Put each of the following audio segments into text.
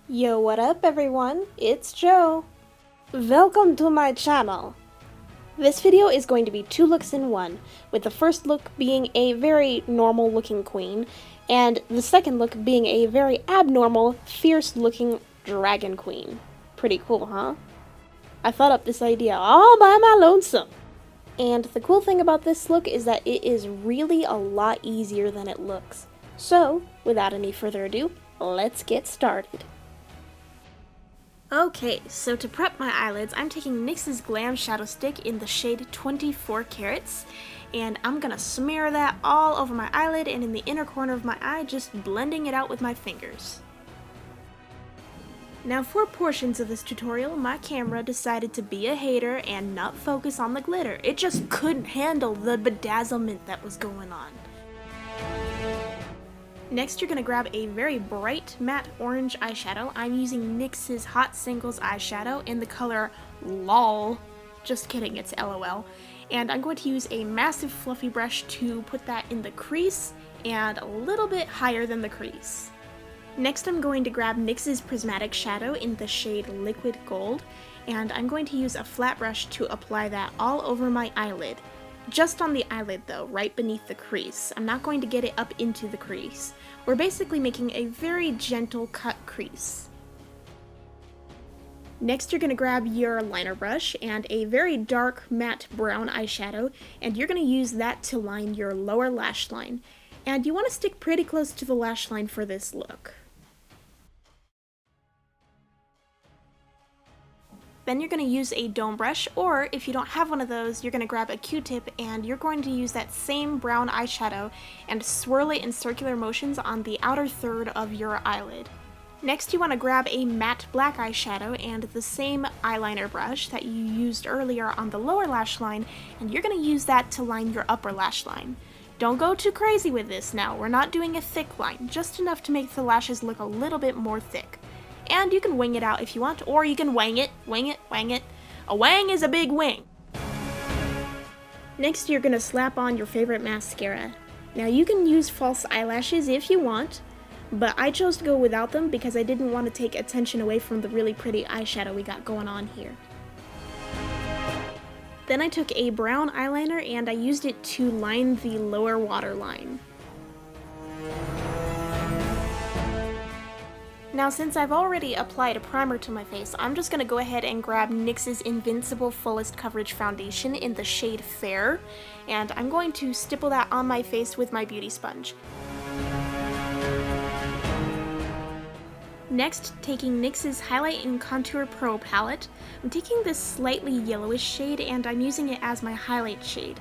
Yo, what up everyone? It's Joe. Welcome to my channel. This video is going to be two looks in one, with the first look being a very normal looking queen, and the second look being a very abnormal, fierce looking dragon queen. Pretty cool, huh? I thought up this idea all by my lonesome. And the cool thing about this look is that it is really a lot easier than it looks. So, without any further ado, let's get started. Okay, so to prep my eyelids, I'm taking NYX's Glam Shadow Stick in the shade 24 Carats, and I'm gonna smear that all over my eyelid and in the inner corner of my eye, just blending it out with my fingers. Now for portions of this tutorial, my camera decided to be a hater and not focus on the glitter. It just couldn't handle the bedazzlement that was going on. Next, you're going to grab a very bright matte orange eyeshadow. I'm using NYX's Hot Singles eyeshadow in the color LOL. Just kidding, it's LOL. And I'm going to use a massive fluffy brush to put that in the crease and a little bit higher than the crease. Next, I'm going to grab NYX's Prismatic Shadow in the shade Liquid Gold, and I'm going to use a flat brush to apply that all over my eyelid. Just on the eyelid though, right beneath the crease. I'm not going to get it up into the crease. We're basically making a very gentle cut crease. Next, you're going to grab your liner brush and a very dark matte brown eyeshadow, and you're going to use that to line your lower lash line. And you want to stick pretty close to the lash line for this look. Then you're going to use a dome brush, or if you don't have one of those, you're going to grab a Q-tip and you're going to use that same brown eyeshadow and swirl it in circular motions on the outer third of your eyelid. Next, you want to grab a matte black eyeshadow and the same eyeliner brush that you used earlier on the lower lash line, and you're going to use that to line your upper lash line. Don't go too crazy with this now. We're not doing a thick line, just enough to make the lashes look a little bit more thick. And you can wing it out if you want, or you can wang it. A wang is a big wing. Next, you're going to slap on your favorite mascara. Now you can use false eyelashes if you want, but I chose to go without them because I didn't want to take attention away from the really pretty eyeshadow we got going on here. Then I took a brown eyeliner and I used it to line the lower waterline. Now since I've already applied a primer to my face, I'm just going to go ahead and grab NYX's Invincible Fullest Coverage Foundation in the shade Fair, and I'm going to stipple that on my face with my beauty sponge. Next, taking NYX's Highlight and Contour Pro palette, I'm taking this slightly yellowish shade and I'm using it as my highlight shade.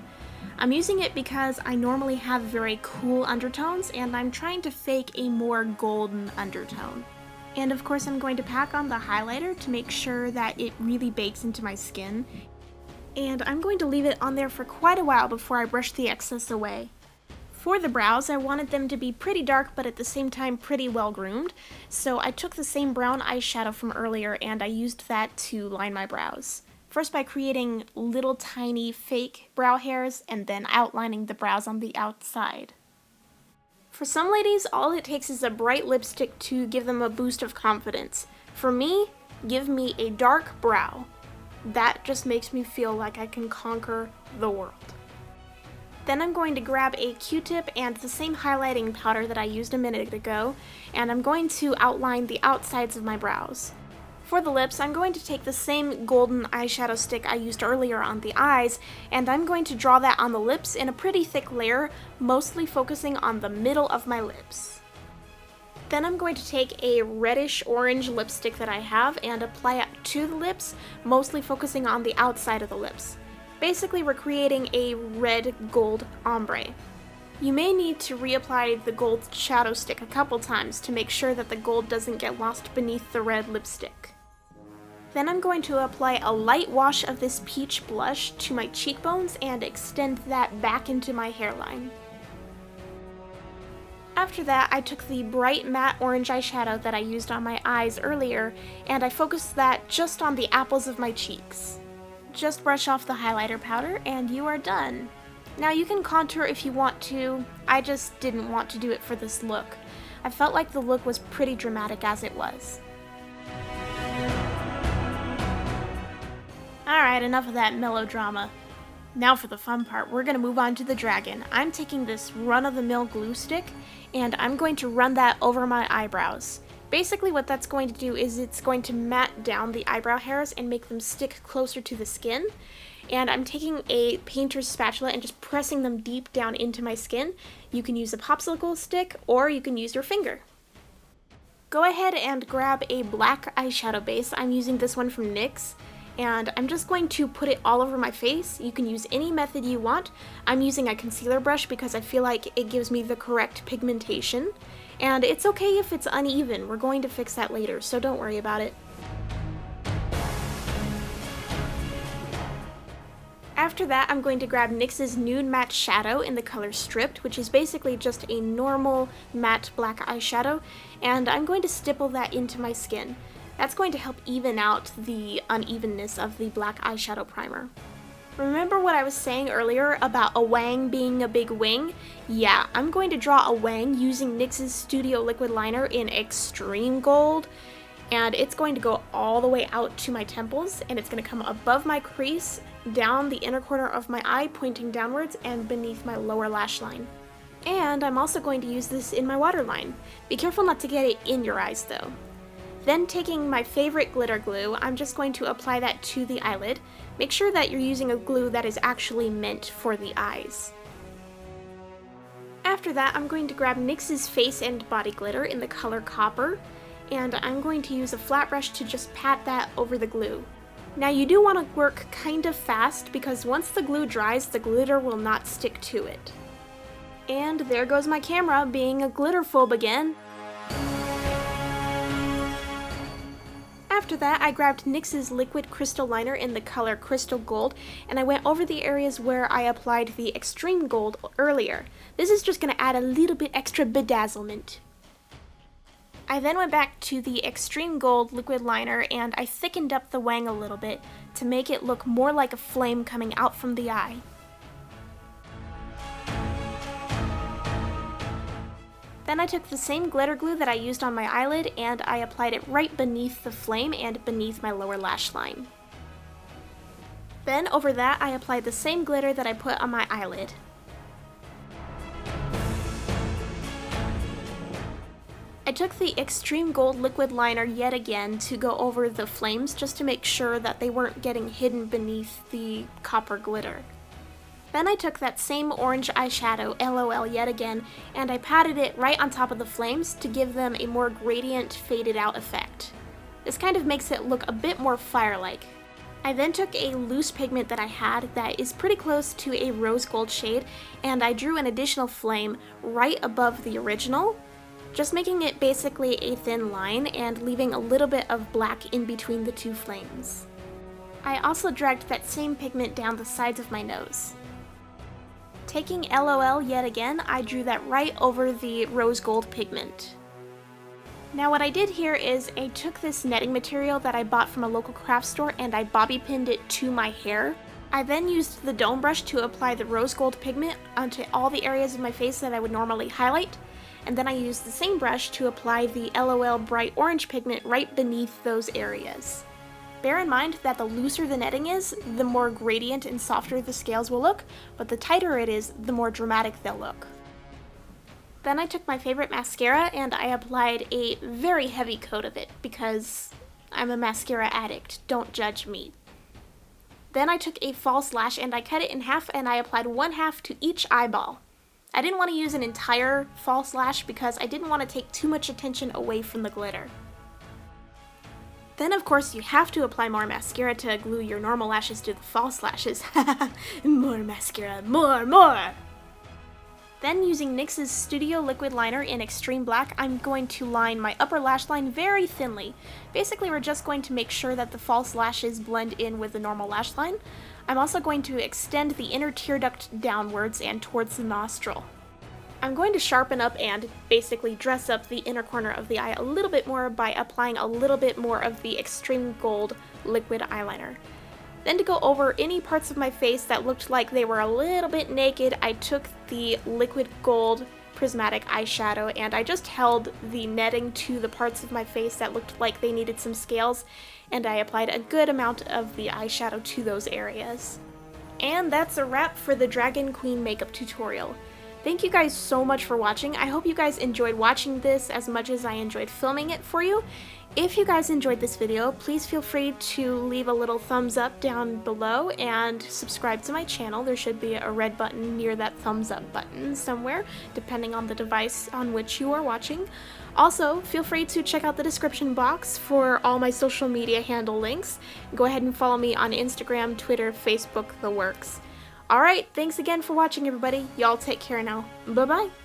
I'm using it because I normally have very cool undertones and I'm trying to fake a more golden undertone. And of course I'm going to pack on the highlighter to make sure that it really bakes into my skin. And I'm going to leave it on there for quite a while before I brush the excess away. For the brows, I wanted them to be pretty dark but at the same time pretty well groomed, so I took the same brown eyeshadow from earlier and I used that to line my brows. First by creating little tiny fake brow hairs and then outlining the brows on the outside. For some ladies, all it takes is a bright lipstick to give them a boost of confidence. For me, give me a dark brow. That just makes me feel like I can conquer the world. Then I'm going to grab a Q-tip and the same highlighting powder that I used a minute ago, and I'm going to outline the outsides of my brows. For the lips, I'm going to take the same golden eyeshadow stick I used earlier on the eyes, and I'm going to draw that on the lips in a pretty thick layer, mostly focusing on the middle of my lips. Then I'm going to take a reddish orange lipstick that I have and apply it to the lips, mostly focusing on the outside of the lips. Basically, we're creating a red gold ombre. You may need to reapply the gold shadow stick a couple times to make sure that the gold doesn't get lost beneath the red lipstick. Then I'm going to apply a light wash of this peach blush to my cheekbones and extend that back into my hairline. After that, I took the bright matte orange eyeshadow that I used on my eyes earlier, and I focused that just on the apples of my cheeks. Just brush off the highlighter powder and you are done. Now you can contour if you want to, I just didn't want to do it for this look. I felt like the look was pretty dramatic as it was. Alright, enough of that melodrama. Now for the fun part, we're going to move on to the dragon. I'm taking this run-of-the-mill glue stick, and I'm going to run that over my eyebrows. Basically what that's going to do is it's going to mat down the eyebrow hairs and make them stick closer to the skin. And I'm taking a painter's spatula and just pressing them deep down into my skin. You can use a popsicle stick or you can use your finger. Go ahead and grab a black eyeshadow base. I'm using this one from NYX. And I'm just going to put it all over my face. You can use any method you want. I'm using a concealer brush because I feel like it gives me the correct pigmentation. And it's okay if it's uneven. We're going to fix that later, so don't worry about it. After that, I'm going to grab NYX's Nude Matte Shadow in the color Stripped, which is basically just a normal matte black eyeshadow, and I'm going to stipple that into my skin. That's going to help even out the unevenness of the black eyeshadow primer. Remember what I was saying earlier about a wang being a big wing? Yeah, I'm going to draw a wang using NYX's Studio Liquid Liner in Extreme Gold, and it's going to go all the way out to my temples, and it's going to come above my crease, down the inner corner of my eye, pointing downwards, and beneath my lower lash line. And I'm also going to use this in my waterline. Be careful not to get it in your eyes though. Then taking my favorite glitter glue, I'm just going to apply that to the eyelid. Make sure that you're using a glue that is actually meant for the eyes. After that, I'm going to grab NYX's Face and Body Glitter in the color Copper, and I'm going to use a flat brush to just pat that over the glue. Now you do want to work kind of fast because once the glue dries, the glitter will not stick to it. And there goes my camera being a glitter phobe again. After that, I grabbed NYX's Liquid Crystal Liner in the color Crystal Gold, and I went over the areas where I applied the Extreme Gold earlier. This is just going to add a little bit extra bedazzlement. I then went back to the Extreme Gold Liquid Liner and I thickened up the wang a little bit to make it look more like a flame coming out from the eye. Then I took the same glitter glue that I used on my eyelid and I applied it right beneath the flame and beneath my lower lash line. Then over that I applied the same glitter that I put on my eyelid. I took the Extreme Gold Liquid Liner yet again to go over the flames just to make sure that they weren't getting hidden beneath the copper glitter. Then I took that same orange eyeshadow, LOL yet again, and I patted it right on top of the flames to give them a more gradient faded out effect. This kind of makes it look a bit more fire-like. I then took a loose pigment that I had that is pretty close to a rose gold shade, and I drew an additional flame right above the original, just making it basically a thin line and leaving a little bit of black in between the two flames. I also dragged that same pigment down the sides of my nose. Taking LOL yet again, I drew that right over the rose gold pigment. Now what I did here is I took this netting material that I bought from a local craft store and I bobby pinned it to my hair. I then used the dome brush to apply the rose gold pigment onto all the areas of my face that I would normally highlight, and then I used the same brush to apply the LOL bright orange pigment right beneath those areas. Bear in mind that the looser the netting is, the more gradient and softer the scales will look, but the tighter it is, the more dramatic they'll look. Then I took my favorite mascara and I applied a very heavy coat of it because I'm a mascara addict, don't judge me. Then I took a false lash and I cut it in half and I applied 1/2 to each eyeball. I didn't want to use an entire false lash because I didn't want to take too much attention away from the glitter. Then of course you have to apply more mascara to glue your normal lashes to the false lashes. More mascara, more! Then using NYX's Studio Liquid Liner in Extreme Black, I'm going to line my upper lash line very thinly. Basically we're just going to make sure that the false lashes blend in with the normal lash line. I'm also going to extend the inner tear duct downwards and towards the nostril. I'm going to sharpen up and basically dress up the inner corner of the eye a little bit more by applying a little bit more of the Extreme Gold liquid eyeliner. Then to go over any parts of my face that looked like they were a little bit naked, I took the liquid gold prismatic eyeshadow, and I just held the netting to the parts of my face that looked like they needed some scales, and I applied a good amount of the eyeshadow to those areas. And that's a wrap for the Dragon Queen makeup tutorial. Thank you guys so much for watching. I hope you guys enjoyed watching this as much as I enjoyed filming it for you. If you guys enjoyed this video, please feel free to leave a little thumbs up down below and subscribe to my channel. There should be a red button near that thumbs up button somewhere, depending on the device on which you are watching. Also, feel free to check out the description box for all my social media handle links. Go ahead and follow me on Instagram, Twitter, Facebook, the works. Alright, thanks again for watching, everybody. Y'all take care now. Bye-bye.